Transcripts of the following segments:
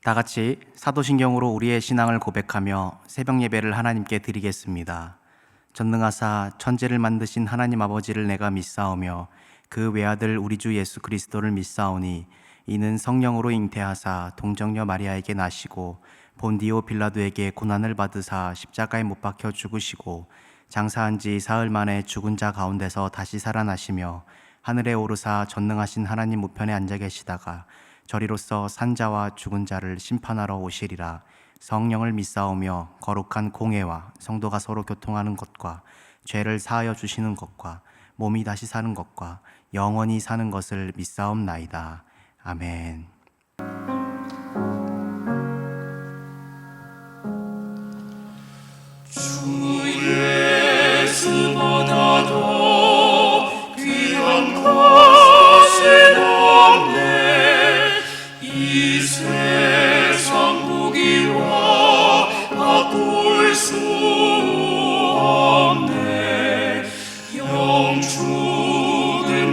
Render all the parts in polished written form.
다 같이 사도신경으로 우리의 신앙을 고백하며 새벽 예배를 하나님께 드리겠습니다. 전능하사 천지를 만드신 하나님 아버지를 내가 믿사오며 그 외아들 우리 주 예수 그리스도를 믿사오니 이는 성령으로 잉태하사 동정녀 마리아에게 나시고 본디오 빌라도에게 고난을 받으사 십자가에 못 박혀 죽으시고 장사한 지 사흘 만에 죽은 자 가운데서 다시 살아나시며 하늘에 오르사 전능하신 하나님 우편에 앉아 계시다가 저리로서 산자와 죽은 자를 심판하러 오시리라. 성령을 믿사오며 거룩한 공회와 성도가 서로 교통하는 것과 죄를 사하여 주시는 것과 몸이 다시 사는 것과 영원히 사는 것을 믿사옵나이다. 아멘. 주 예수보다도 귀한 것은 없네. 이 세상 무기와 바꿀 수 없네. 영주는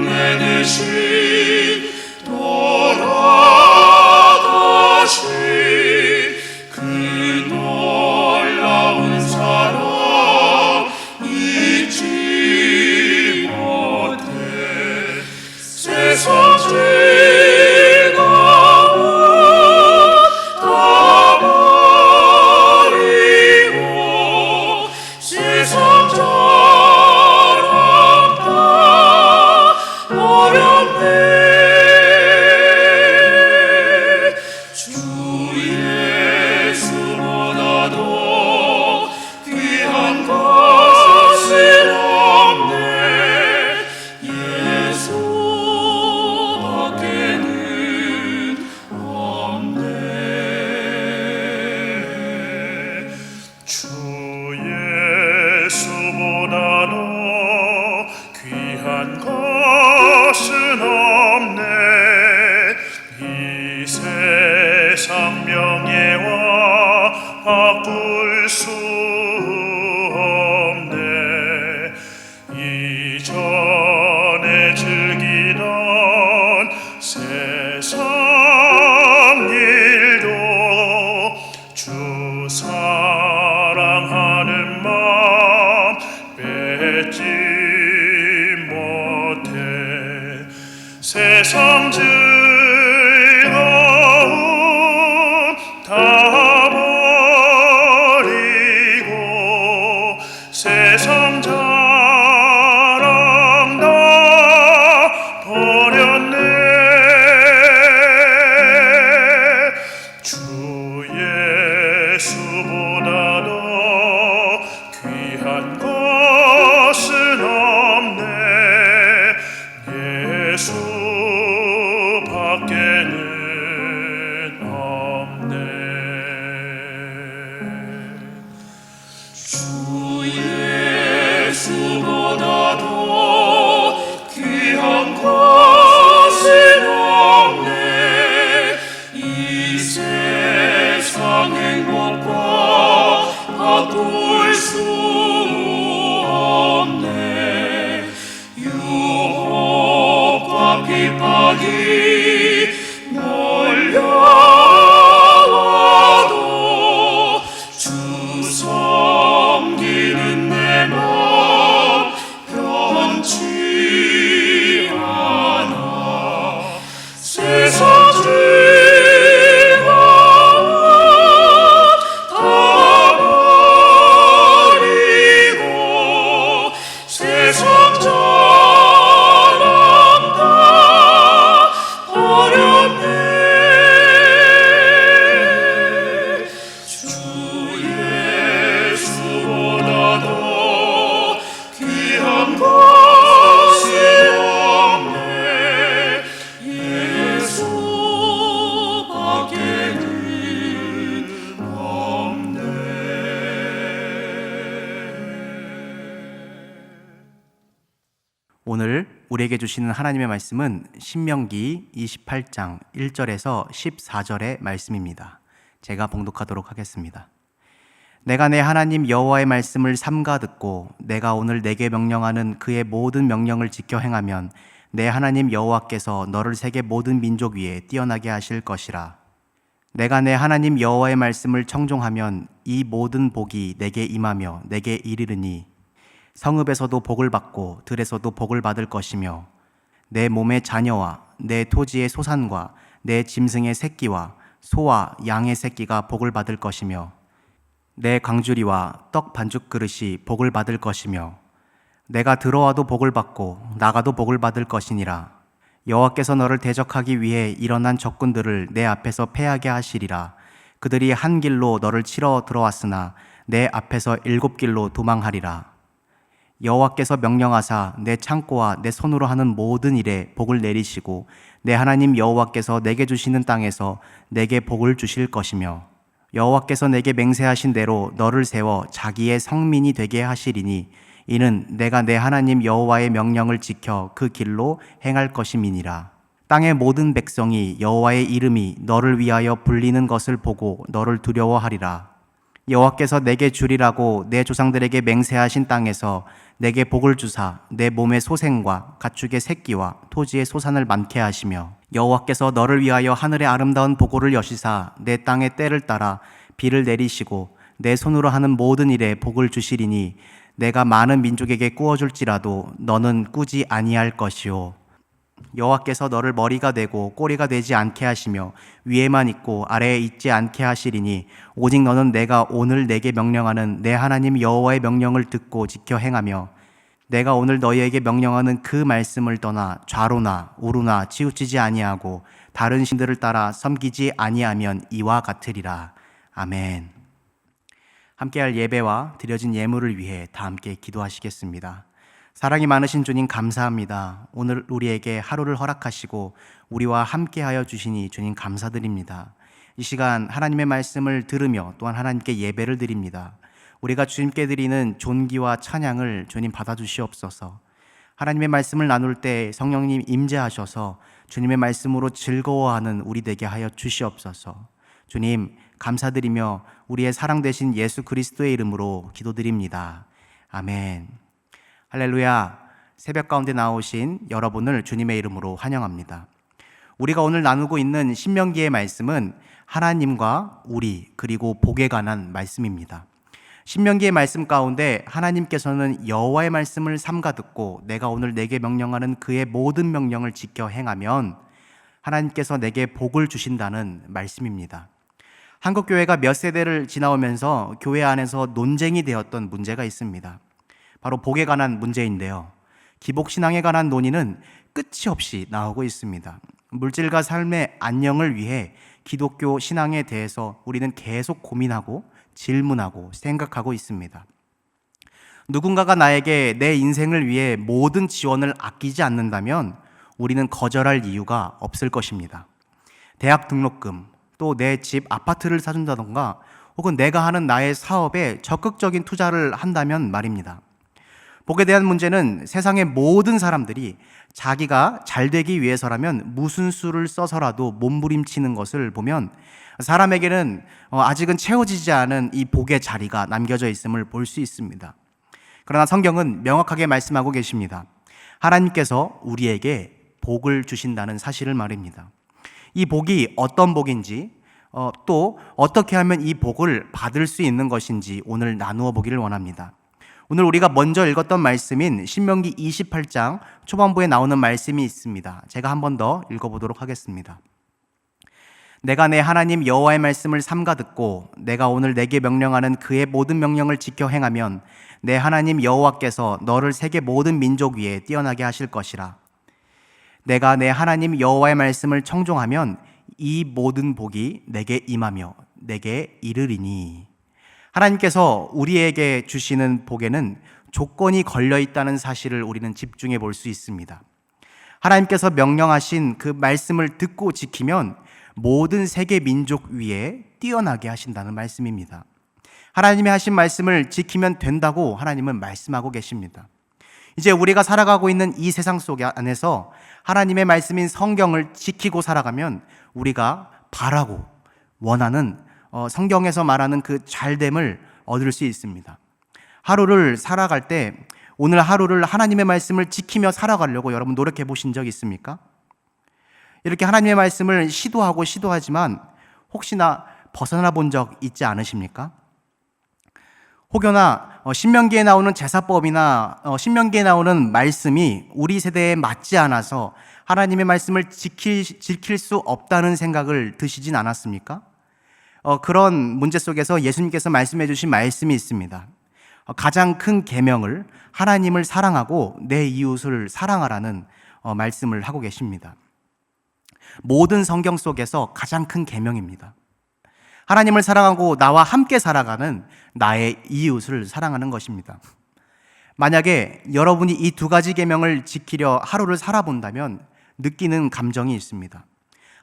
내 대신 돌아가신 그 놀라운 사랑 잊지 못해. 세상 즐거움 다 버리고 세상 자랑 다 버렸네. 주 예수보다도 귀한 것은 없네. 예수밖에는 없네. 주 예수보다도 귀한 것은 없네. 이 세상 명예와 바꿀 수 없네. 이전에 즐기던 세상 일도 주 사랑하는 마음 뺏지 못해. 세상 즐거움 다 버리고 세상 자랑 다 버렸네. 주 예수보다도 귀한 것은 없네. 예수밖에는 없네. 주 예수보다도 귀한 것은 없네. 이 세상 행복과 바꿀 수 없네. 유혹과 핍박이 몰려와도 주 섬기는 내 마음 변치 않아. 세상 즐거움 다 버리고 세상 자랑 다 버렸네. 주 예수보다도 귀한 것은 없네. 예수밖에는 없네. 오늘 우리에게 주시는 하나님의 말씀은 신명기 28장 1절에서 14절의 말씀입니다. 제가 봉독하도록 하겠습니다. 내가 내 하나님 여호와의 말씀을 삼가 듣고 내가 오늘 내게 명령하는 그의 모든 명령을 지켜 행하면 내 하나님 여호와께서 너를 세계 모든 민족 위에 뛰어나게 하실 것이라. 내가 내 하나님 여호와의 말씀을 청종하면 이 모든 복이 내게 임하며 내게 이르르니 성읍에서도 복을 받고 들에서도 복을 받을 것이며 내 몸의 자녀와 내 토지의 소산과 내 짐승의 새끼와 소와 양의 새끼가 복을 받을 것이며 내 광주리와 떡 반죽 그릇이 복을 받을 것이며 내가 들어와도 복을 받고 나가도 복을 받을 것이니라. 여호와께서 너를 대적하기 위해 일어난 적군들을 내 앞에서 패하게 하시리라. 그들이 한 길로 너를 치러 들어왔으나 내 앞에서 7길로 도망하리라. 여호와께서 명령하사 내 창고와 내 손으로 하는 모든 일에 복을 내리시고 내 하나님 여호와께서 내게 주시는 땅에서 내게 복을 주실 것이며 여호와께서 내게 맹세하신 대로 너를 세워 자기의 성민이 되게 하시리니 이는 내가 내 하나님 여호와의 명령을 지켜 그 길로 행할 것임이니라. 땅의 모든 백성이 여호와의 이름이 너를 위하여 불리는 것을 보고 너를 두려워하리라. 여호와께서 내게 주리라고 내 조상들에게 맹세하신 땅에서 내게 복을 주사 내 몸의 소생과 가축의 새끼와 토지의 소산을 많게 하시며 여호와께서 너를 위하여 하늘의 아름다운 보고를 여시사 내 땅의 때를 따라 비를 내리시고 내 손으로 하는 모든 일에 복을 주시리니 내가 많은 민족에게 꾸어줄지라도 너는 꾸지 아니할 것이요 여호와께서 너를 머리가 되고 꼬리가 되지 않게 하시며 위에만 있고 아래에 있지 않게 하시리니 오직 너는 내가 오늘 내게 명령하는 내 하나님 여호와의 명령을 듣고 지켜 행하며 내가 오늘 너희에게 명령하는 그 말씀을 떠나 좌로나 우로나 치우치지 아니하고 다른 신들을 따라 섬기지 아니하면 이와 같으리라. 아멘. 함께할 예배와 드려진 예물을 위해 다 함께 기도하시겠습니다. 사랑이 많으신 주님 감사합니다. 오늘 우리에게 하루를 허락하시고 우리와 함께하여 주시니 주님 감사드립니다. 이 시간 하나님의 말씀을 들으며 또한 하나님께 예배를 드립니다. 우리가 주님께 드리는 존귀와 찬양을 주님 받아주시옵소서. 하나님의 말씀을 나눌 때 성령님 임재하셔서 주님의 말씀으로 즐거워하는 우리 되게 하여 주시옵소서. 주님 감사드리며 우리의 사랑 되신 예수 그리스도의 이름으로 기도드립니다. 아멘. 할렐루야. 새벽 가운데 나오신 여러분을 주님의 이름으로 환영합니다. 우리가 오늘 나누고 있는 신명기의 말씀은 하나님과 우리 그리고 복에 관한 말씀입니다. 신명기의 말씀 가운데 하나님께서는 여호와의 말씀을 삼가 듣고 내가 오늘 내게 명령하는 그의 모든 명령을 지켜 행하면 하나님께서 내게 복을 주신다는 말씀입니다. 한국교회가 몇 세대를 지나오면서 교회 안에서 논쟁이 되었던 문제가 있습니다. 바로 복에 관한 문제인데요. 기복신앙에 관한 논의는 끝이 없이 나오고 있습니다. 물질과 삶의 안녕을 위해 기독교 신앙에 대해서 우리는 계속 고민하고 질문하고 생각하고 있습니다. 누군가가 나에게 내 인생을 위해 모든 지원을 아끼지 않는다면 우리는 거절할 이유가 없을 것입니다. 대학 등록금, 또 내 집, 아파트를 사준다던가 혹은 내가 하는 나의 사업에 적극적인 투자를 한다면 말입니다. 복에 대한 문제는 세상의 모든 사람들이 자기가 잘 되기 위해서라면 무슨 수를 써서라도 몸부림치는 것을 보면 사람에게는 아직은 채워지지 않은 이 복의 자리가 남겨져 있음을 볼 수 있습니다. 그러나 성경은 명확하게 말씀하고 계십니다. 하나님께서 우리에게 복을 주신다는 사실을 말입니다. 이 복이 어떤 복인지 또 어떻게 하면 이 복을 받을 수 있는 것인지 오늘 나누어 보기를 원합니다. 오늘 우리가 먼저 읽었던 말씀인 신명기 28장 초반부에 나오는 말씀이 있습니다. 제가 한 번 더 읽어보도록 하겠습니다. 내가 내 하나님 여호와의 말씀을 삼가 듣고 내가 오늘 내게 명령하는 그의 모든 명령을 지켜 행하면 내 하나님 여호와께서 너를 세계 모든 민족 위에 뛰어나게 하실 것이라. 내가 내 하나님 여호와의 말씀을 청종하면 이 모든 복이 내게 임하며 내게 이르리니. 하나님께서 우리에게 주시는 복에는 조건이 걸려 있다는 사실을 우리는 집중해 볼 수 있습니다. 하나님께서 명령하신 그 말씀을 듣고 지키면 모든 세계 민족 위에 뛰어나게 하신다는 말씀입니다. 하나님이 하신 말씀을 지키면 된다고 하나님은 말씀하고 계십니다. 이제 우리가 살아가고 있는 이 세상 속 안에서 하나님의 말씀인 성경을 지키고 살아가면 우리가 바라고 원하는 성경에서 말하는 그 잘됨을 얻을 수 있습니다. 하루를 살아갈 때 오늘 하루를 하나님의 말씀을 지키며 살아가려고 여러분 노력해 보신 적 있습니까? 이렇게 하나님의 말씀을 시도하지만 혹시나 벗어나 본 적 있지 않으십니까? 혹여나 신명기에 나오는 제사법이나 신명기에 나오는 말씀이 우리 세대에 맞지 않아서 하나님의 말씀을 지킬 수 없다는 생각을 드시진 않았습니까? 그런 문제 속에서 예수님께서 말씀해 주신 말씀이 있습니다. 가장 큰 계명을 하나님을 사랑하고 내 이웃을 사랑하라는 말씀을 하고 계십니다. 모든 성경 속에서 가장 큰 계명입니다. 하나님을 사랑하고 나와 함께 살아가는 나의 이웃을 사랑하는 것입니다. 만약에 여러분이 이 두 가지 계명을 지키려 하루를 살아본다면 느끼는 감정이 있습니다.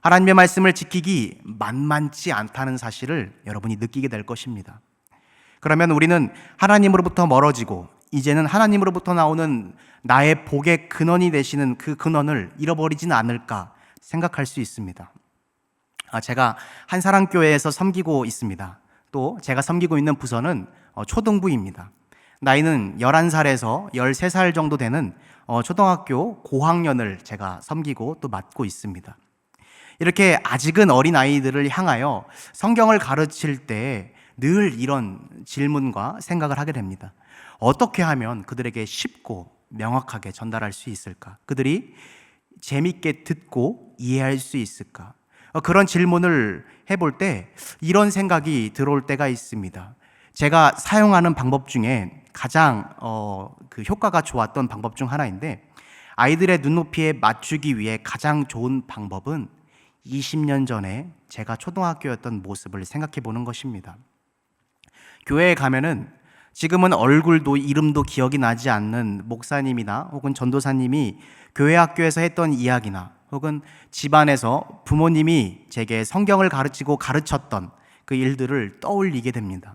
하나님의 말씀을 지키기 만만치 않다는 사실을 여러분이 느끼게 될 것입니다. 그러면 우리는 하나님으로부터 멀어지고 이제는 하나님으로부터 나오는 나의 복의 근원이 되시는 그 근원을 잃어버리지는 않을까 생각할 수 있습니다. 제가 한사랑교회에서 섬기고 있습니다. 또 제가 섬기고 있는 부서는 초등부입니다. 나이는 11살에서 13살 정도 되는 초등학교 고학년을 제가 섬기고 또 맡고 있습니다. 이렇게 아직은 어린 아이들을 향하여 성경을 가르칠 때 늘 이런 질문과 생각을 하게 됩니다. 어떻게 하면 그들에게 쉽고 명확하게 전달할 수 있을까? 그들이 재밌게 듣고 이해할 수 있을까? 그런 질문을 해볼 때 이런 생각이 들어올 때가 있습니다. 제가 사용하는 방법 중에 가장 효과가 좋았던 방법 중 하나인데, 아이들의 눈높이에 맞추기 위해 가장 좋은 방법은 20년 전에 제가 초등학교였던 모습을 생각해 보는 것입니다. 교회에 가면은 지금은 얼굴도 이름도 기억이 나지 않는 목사님이나 혹은 전도사님이 교회 학교에서 했던 이야기나 혹은 집안에서 부모님이 제게 성경을 가르치고 가르쳤던 그 일들을 떠올리게 됩니다.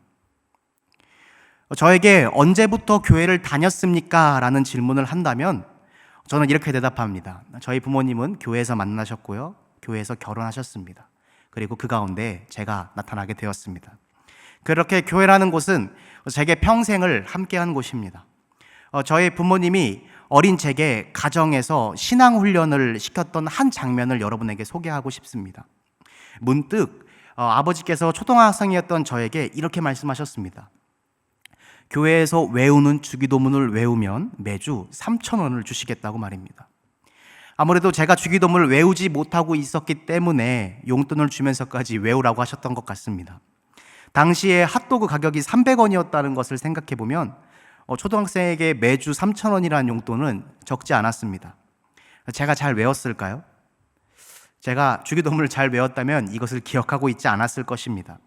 저에게 언제부터 교회를 다녔습니까? 라는 질문을 한다면 저는 이렇게 대답합니다. 저희 부모님은 교회에서 만나셨고요, 교회에서 결혼하셨습니다. 그리고 그 가운데 제가 나타나게 되었습니다. 그렇게 교회라는 곳은 제게 평생을 함께한 곳입니다. 저희 부모님이 어린 제게 가정에서 신앙훈련을 시켰던 한 장면을 여러분에게 소개하고 싶습니다. 문득 아버지께서 초등학생이었던 저에게 이렇게 말씀하셨습니다. 교회에서 외우는 주기도문을 외우면 매주 3,000원을 주시겠다고 말입니다. 아무래도 제가 주기도문을 외우지 못하고 있었기 때문에 용돈을 주면서까지 외우라고 하셨던 것 같습니다. 당시에 핫도그 가격이 300원이었다는 것을 생각해보면 초등학생에게 매주 3,000원이라는 용돈은 적지 않았습니다. 제가 잘 외웠을까요? 제가 주기도문을 잘 외웠다면 이것을 기억하고 있지 않았을 것입니다.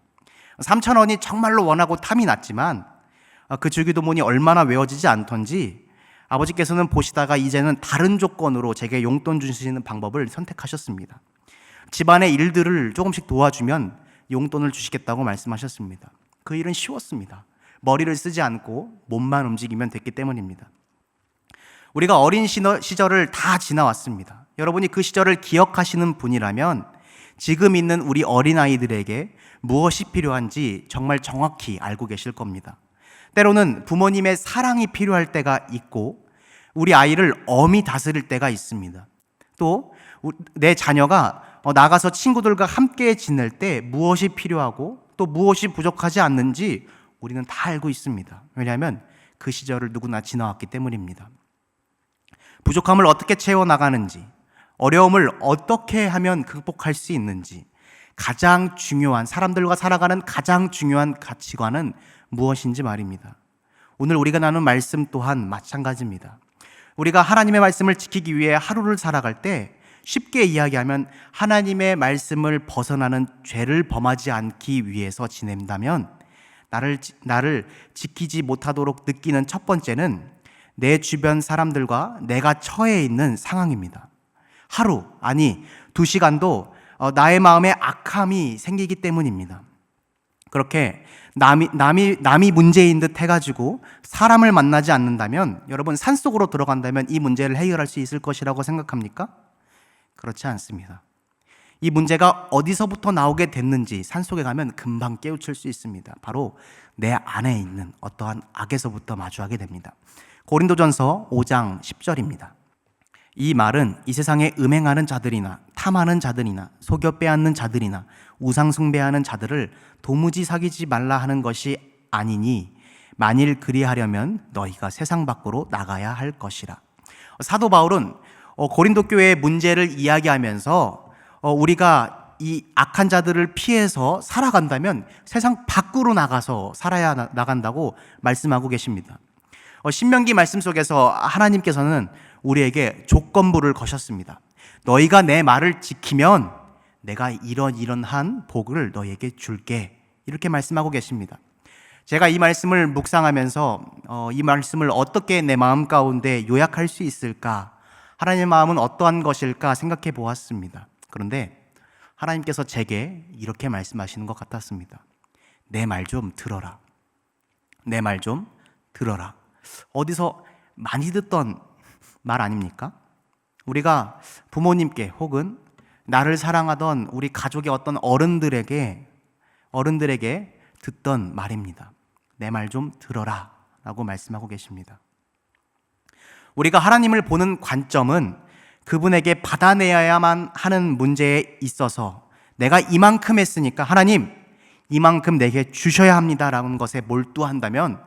3,000원이 정말로 원하고 탐이 났지만 그 주기도문이 얼마나 외워지지 않던지 아버지께서는 보시다가 이제는 다른 조건으로 제게 용돈 주시는 방법을 선택하셨습니다. 집안의 일들을 조금씩 도와주면 용돈을 주시겠다고 말씀하셨습니다. 그 일은 쉬웠습니다. 머리를 쓰지 않고 몸만 움직이면 됐기 때문입니다. 우리가 어린 시절을 다 지나왔습니다. 여러분이 그 시절을 기억하시는 분이라면 지금 있는 우리 어린아이들에게 무엇이 필요한지 정말 정확히 알고 계실 겁니다. 때로는 부모님의 사랑이 필요할 때가 있고 우리 아이를 엄히 다스릴 때가 있습니다. 또 내 자녀가 나가서 친구들과 함께 지낼 때 무엇이 필요하고 또 무엇이 부족하지 않는지 우리는 다 알고 있습니다. 왜냐하면 그 시절을 누구나 지나왔기 때문입니다. 부족함을 어떻게 채워나가는지, 어려움을 어떻게 하면 극복할 수 있는지, 가장 중요한, 사람들과 살아가는 가장 중요한 가치관은 무엇인지 말입니다. 오늘 우리가 나눈 말씀 또한 마찬가지입니다. 우리가 하나님의 말씀을 지키기 위해 하루를 살아갈 때 쉽게 이야기하면 하나님의 말씀을 벗어나는 죄를 범하지 않기 위해서 지낸다면 나를 지키지 못하도록 느끼는 첫 번째는 내 주변 사람들과 내가 처해 있는 상황입니다. 하루, 아니 2시간도 나의 마음에 악함이 생기기 때문입니다. 그렇게 남이 문제인 듯 해가지고 사람을 만나지 않는다면, 여러분 산속으로 들어간다면 이 문제를 해결할 수 있을 것이라고 생각합니까? 그렇지 않습니다. 이 문제가 어디서부터 나오게 됐는지 산속에 가면 금방 깨우칠 수 있습니다. 바로 내 안에 있는 어떠한 악에서부터 마주하게 됩니다. 고린도전서 5장 10절입니다. 이 말은 이 세상에 음행하는 자들이나 탐하는 자들이나 속여 빼앗는 자들이나 우상 숭배하는 자들을 도무지 사귀지 말라 하는 것이 아니니 만일 그리하려면 너희가 세상 밖으로 나가야 할 것이라. 사도 바울은 고린도 교회의 문제를 이야기하면서 우리가 이 악한 자들을 피해서 살아간다면 세상 밖으로 나가서 살아야 나간다고 말씀하고 계십니다. 신명기 말씀 속에서 하나님께서는 우리에게 조건부를 거셨습니다. 너희가 내 말을 지키면 내가 이런 복을 너희에게 줄게, 이렇게 말씀하고 계십니다. 제가 이 말씀을 묵상하면서 이 말씀을 어떻게 내 마음 가운데 요약할 수 있을까, 하나님의 마음은 어떠한 것일까 생각해 보았습니다. 그런데 하나님께서 제게 이렇게 말씀하시는 것 같았습니다. 내 말 좀 들어라. 내 말 좀 들어라. 어디서 많이 듣던 말 아닙니까? 우리가 부모님께 혹은 나를 사랑하던 우리 가족의 어떤 어른들에게 듣던 말입니다. 내 말 좀 들어라 라고 말씀하고 계십니다. 우리가 하나님을 보는 관점은 그분에게 받아내야만 하는 문제에 있어서 내가 이만큼 했으니까 하나님 이만큼 내게 주셔야 합니다라는 것에 몰두한다면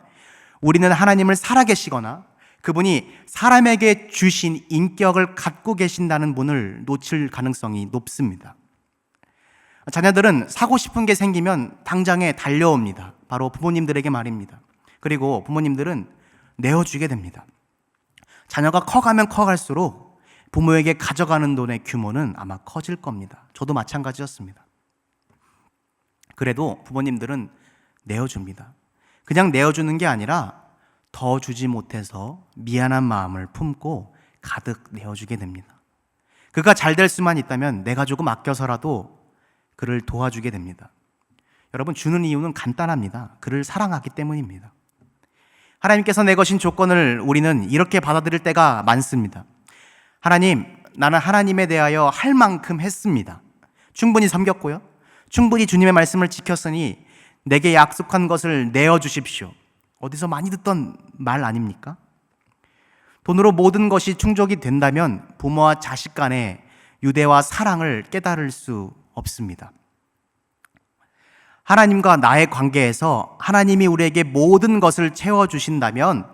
우리는 하나님을 살아계시거나 그분이 사람에게 주신 인격을 갖고 계신다는 분을 놓칠 가능성이 높습니다. 자녀들은 사고 싶은 게 생기면 당장에 달려옵니다. 바로 부모님들에게 말입니다. 그리고 부모님들은 내어주게 됩니다. 자녀가 커가면 커갈수록 부모에게 가져가는 돈의 규모는 아마 커질 겁니다. 저도 마찬가지였습니다. 그래도 부모님들은 내어줍니다. 그냥 내어주는 게 아니라 더 주지 못해서 미안한 마음을 품고 가득 내어주게 됩니다. 그가 잘 될 수만 있다면 내가 조금 아껴서라도 그를 도와주게 됩니다. 여러분, 주는 이유는 간단합니다. 그를 사랑하기 때문입니다. 하나님께서 내거신 조건을 우리는 이렇게 받아들일 때가 많습니다. 하나님, 나는 하나님에 대하여 할 만큼 했습니다. 충분히 섬겼고요. 충분히 주님의 말씀을 지켰으니 내게 약속한 것을 내어주십시오. 어디서 많이 듣던 말 아닙니까? 돈으로 모든 것이 충족이 된다면 부모와 자식 간의 유대와 사랑을 깨달을 수 없습니다. 하나님과 나의 관계에서 하나님이 우리에게 모든 것을 채워주신다면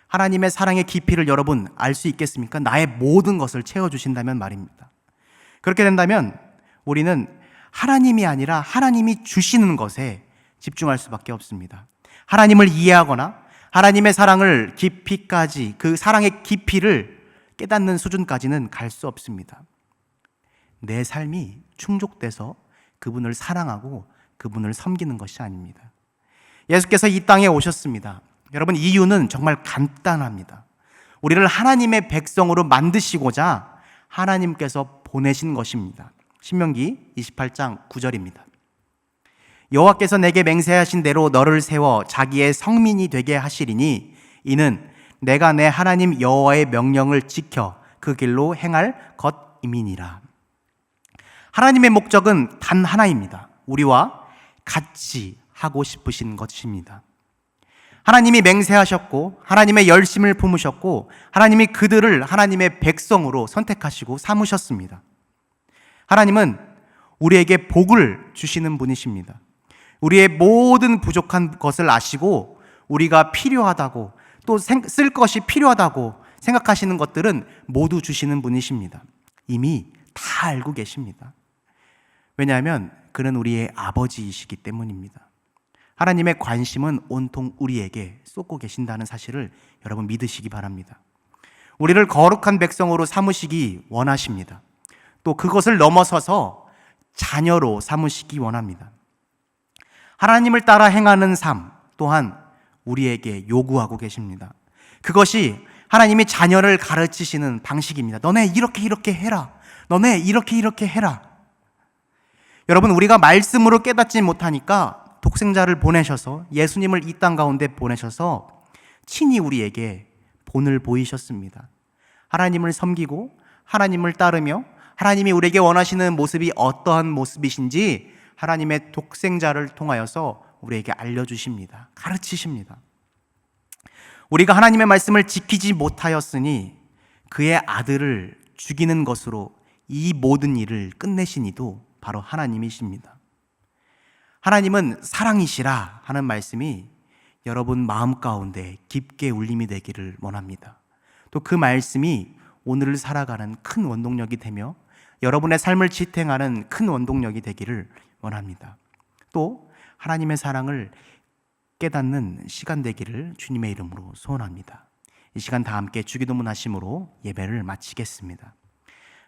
하나님의 사랑의 깊이를 여러분 알 수 있겠습니까? 나의 모든 것을 채워주신다면 말입니다. 그렇게 된다면 우리는 하나님이 아니라 하나님이 주시는 것에 집중할 수밖에 없습니다. 하나님을 이해하거나 하나님의 사랑을 깊이까지, 그 사랑의 깊이를 깨닫는 수준까지는 갈 수 없습니다. 내 삶이 충족돼서 그분을 사랑하고 그분을 섬기는 것이 아닙니다. 예수께서 이 땅에 오셨습니다. 여러분, 이유는 정말 간단합니다. 우리를 하나님의 백성으로 만드시고자 하나님께서 보내신 것입니다. 신명기 28장 9절입니다. 여호와께서 내게 맹세하신 대로 너를 세워 자기의 성민이 되게 하시리니 이는 내가 내 하나님 여호와의 명령을 지켜 그 길로 행할 것임이니라. 하나님의 목적은 단 하나입니다. 우리와 같이 하고 싶으신 것입니다. 하나님이 맹세하셨고 하나님의 열심을 품으셨고 하나님이 그들을 하나님의 백성으로 선택하시고 삼으셨습니다. 하나님은 우리에게 복을 주시는 분이십니다. 우리의 모든 부족한 것을 아시고 우리가 필요하다고 또 쓸 것이 필요하다고 생각하시는 것들은 모두 주시는 분이십니다. 이미 다 알고 계십니다. 왜냐하면 그는 우리의 아버지이시기 때문입니다. 하나님의 관심은 온통 우리에게 쏟고 계신다는 사실을 여러분 믿으시기 바랍니다. 우리를 거룩한 백성으로 삼으시기 원하십니다. 또 그것을 넘어서서 자녀로 삼으시기 원합니다. 하나님을 따라 행하는 삶 또한 우리에게 요구하고 계십니다. 그것이 하나님이 자녀를 가르치시는 방식입니다. 너네 이렇게 해라. 너네 이렇게 해라. 여러분, 우리가 말씀으로 깨닫지 못하니까 독생자를 보내셔서 예수님을 이 땅 가운데 보내셔서 친히 우리에게 본을 보이셨습니다. 하나님을 섬기고 하나님을 따르며 하나님이 우리에게 원하시는 모습이 어떠한 모습이신지 하나님의 독생자를 통하여서 우리에게 알려주십니다. 가르치십니다. 우리가 하나님의 말씀을 지키지 못하였으니 그의 아들을 죽이는 것으로 이 모든 일을 끝내신 이도 바로 하나님이십니다. 하나님은 사랑이시라 하는 말씀이 여러분 마음 가운데 깊게 울림이 되기를 원합니다. 또 그 말씀이 오늘을 살아가는 큰 원동력이 되며 여러분의 삶을 지탱하는 큰 원동력이 되기를 원합니다. 또 하나님의 사랑을 깨닫는 시간 되기를 주님의 이름으로 소원합니다. 이 시간 다 함께 주기도문 하심으로 예배를 마치겠습니다.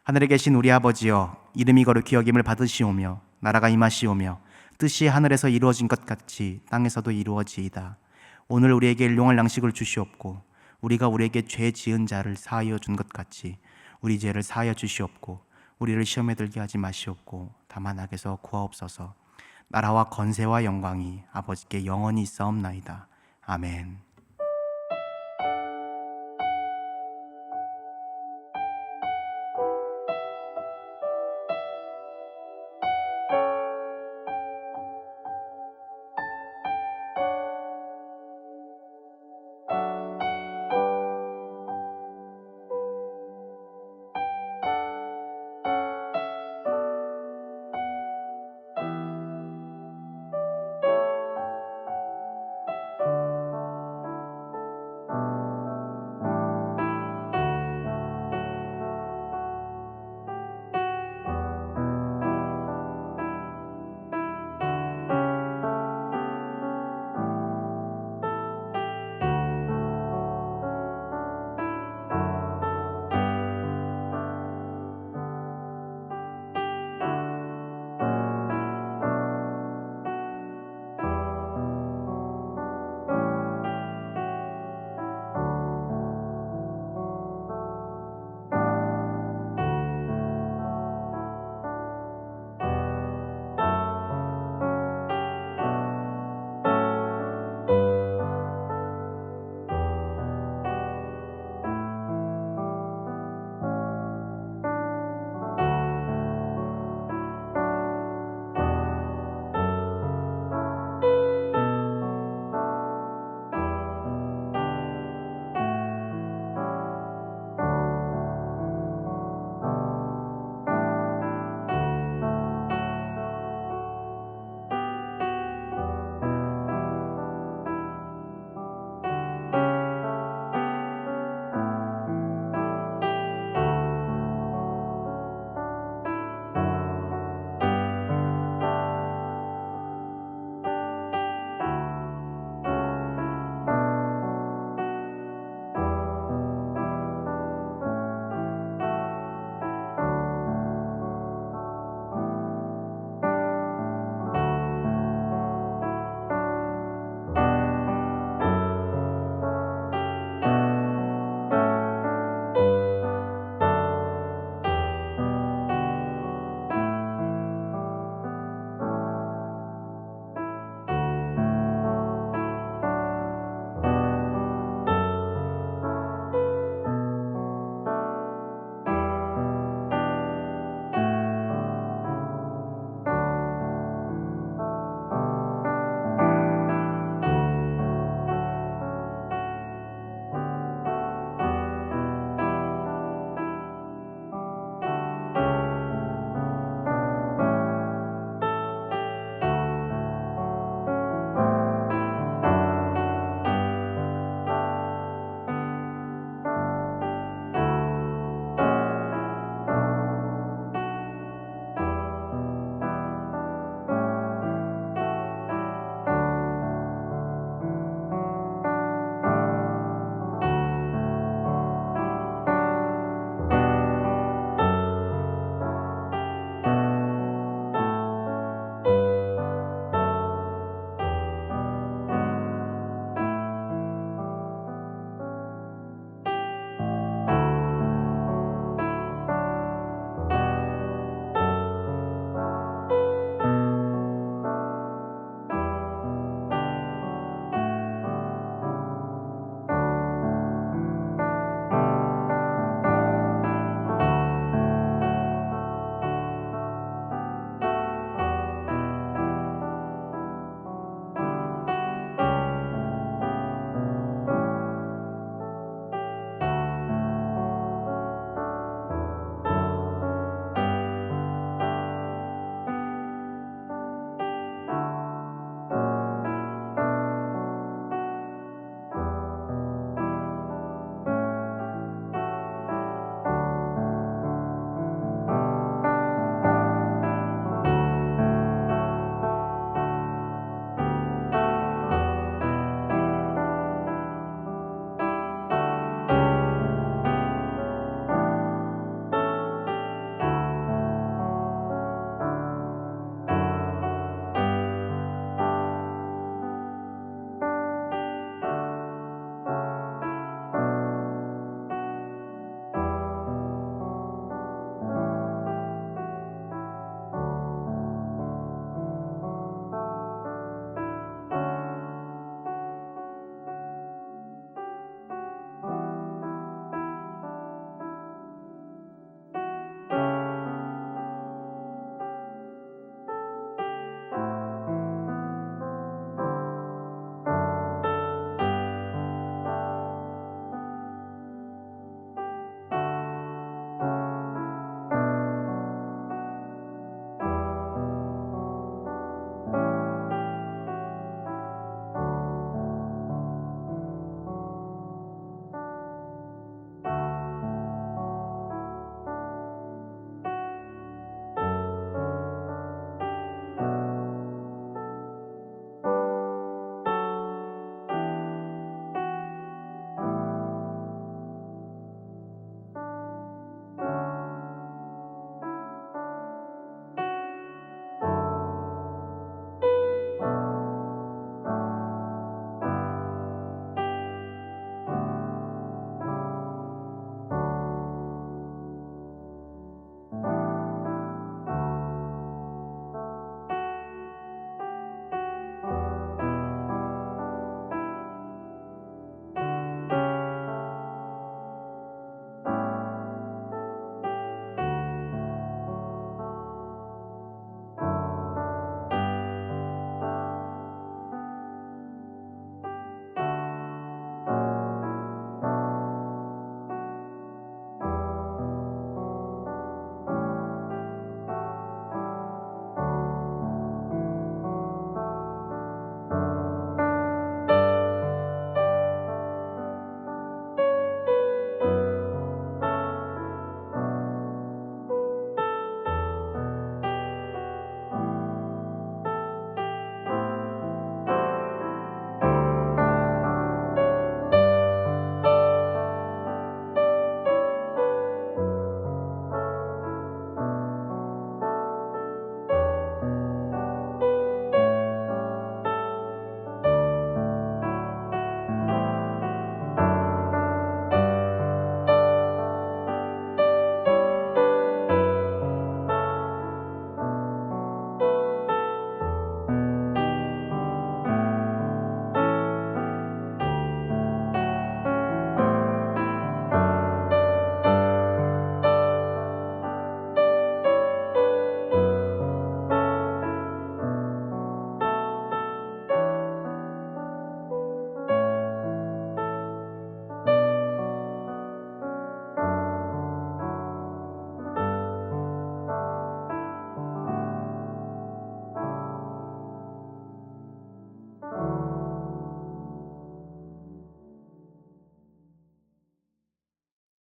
하늘에 계신 우리 아버지여, 이름이 거룩히 여김을 받으시오며 나라가 임하시오며 뜻이 하늘에서 이루어진 것 같이 땅에서도 이루어지이다. 오늘 우리에게 일용할 양식을 주시옵고 우리가 우리에게 죄 지은 자를 사하여 준 것 같이 우리 죄를 사하여 주시옵고 우리를 시험에 들게 하지 마시옵고 다만 악에서 구하옵소서. 나라와 권세와 영광이 아버지께 영원히 있사옵나이다. 아멘.